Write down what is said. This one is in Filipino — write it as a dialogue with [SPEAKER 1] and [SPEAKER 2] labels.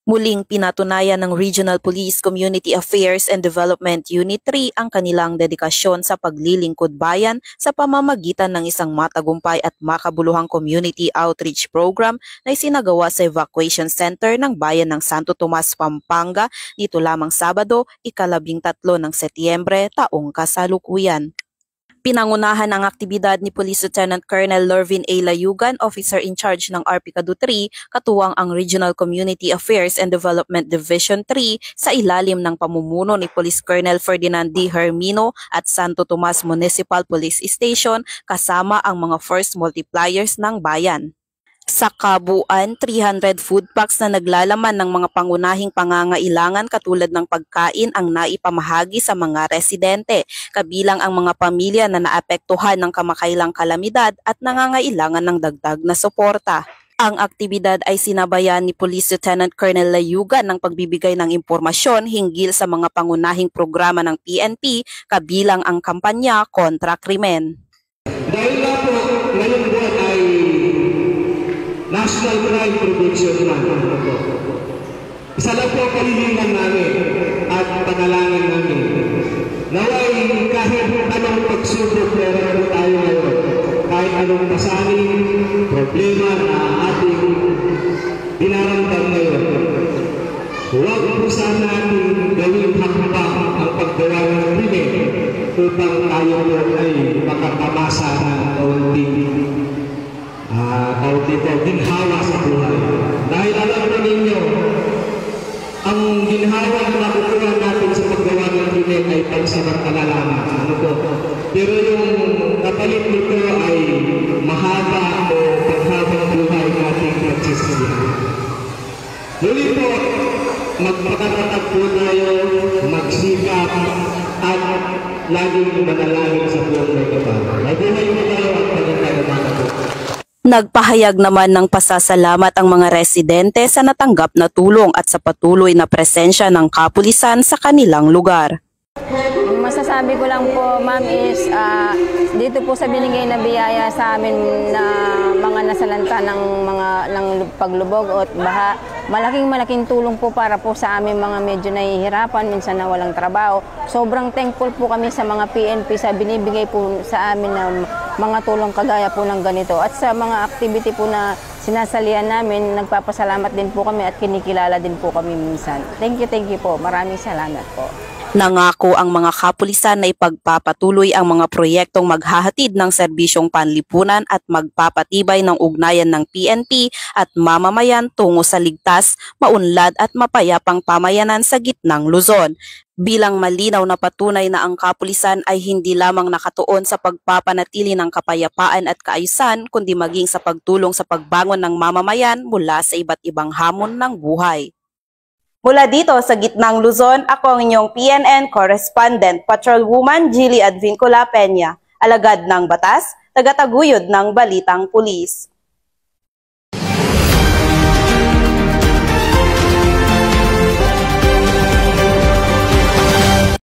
[SPEAKER 1] Muling pinatunayan ng Regional Police Community Affairs and Development Unit 3 ang kanilang dedikasyon sa paglilingkod bayan sa pamamagitan ng isang matagumpay at makabuluhang community outreach program na isinagawa sa evacuation center ng bayan ng Santo Tomas, Pampanga nito lamang Sabado, 13 ng Setyembre taong kasalukuyan. Pinangunahan ang aktibidad ni Police Lieutenant Colonel Lorvin A. Layugan, Officer in Charge ng RPCADU 3, katuwang ang Regional Community Affairs and Development Division 3 sa ilalim ng pamumuno ni Police Colonel Ferdinand D. Hermino at Santo Tomas Municipal Police Station kasama ang mga force multipliers ng bayan. Sa kabuuan, 300 food packs na naglalaman ng mga pangunahing pangangailangan katulad ng pagkain ang naipamahagi sa mga residente, kabilang ang mga pamilya na naapektuhan ng kamakailang kalamidad at nangangailangan ng dagdag na suporta. Ang aktibidad ay sinabayan ni Police Lieutenant Colonel Layugan ng pagbibigay ng impormasyon hinggil sa mga pangunahing programa ng PNP, kabilang ang kampanya kontra krimen.
[SPEAKER 2] Dahil nga po, ngayong buwan ay National Crime Prevention Month. Isa lang po palilingan namin at panalangin namin. Naway kahit anong pagsubok meron po tayo ngayon, kahit anong pasanin, problema na ating dinaramdam ngayon, huwag po sana natin gawin hakbang ang paggawa ng krimen upang tayo po ay makakamasa ng ginhawa sa buhay. Dahil alam na ninyo, ang ginhawa na nakukuha natin sa paggawa ng krimen ay pagsamantala lamang. Pero yung kapalit nito ay mahaba o paghabang buhay nating pagsisisihan. Muli po, magpakatatag po tayo, magsikap, at laging manalangin sa buong may kapal. Mabuhay mo tayo at pagkakalaman po.
[SPEAKER 1] Nagpahayag naman ng pasasalamat ang mga residente sa natanggap na tulong at sa patuloy na presensya ng kapulisan sa kanilang lugar.
[SPEAKER 3] Ang masasabi ko lang po, ma'am, is dito po sa binigay na biyaya sa amin na mga nasalanta ng paglubog at baha, malaking tulong po para po sa amin mga medyo nahihirapan, minsan na walang trabaho. Sobrang thankful po kami sa mga PNP sa binibigay po sa amin na mga tulong kagaya po ng ganito. At sa mga activity po na sinasalihan namin, nagpapasalamat din po kami at kinikilala din po kami minsan. Thank you po. Maraming salamat po.
[SPEAKER 1] Nangako ang mga kapulisan na ipagpapatuloy ang mga proyektong maghahatid ng serbisyong panlipunan at magpapatibay ng ugnayan ng PNP at mamamayan tungo sa ligtas, maunlad at mapayapang pamayanan sa gitnang Luzon. Bilang malinaw na patunay na ang kapulisan ay hindi lamang nakatuon sa pagpapanatili ng kapayapaan at kaayusan, kundi maging sa pagtulong sa pagbangon ng mamamayan mula sa iba't ibang hamon ng buhay. Mula dito sa gitnang Luzon, ako ang inyong PNN Correspondent, Patrolwoman Jilly Advincula Peña, alagad ng batas, tagataguyod ng Balitang Pulis.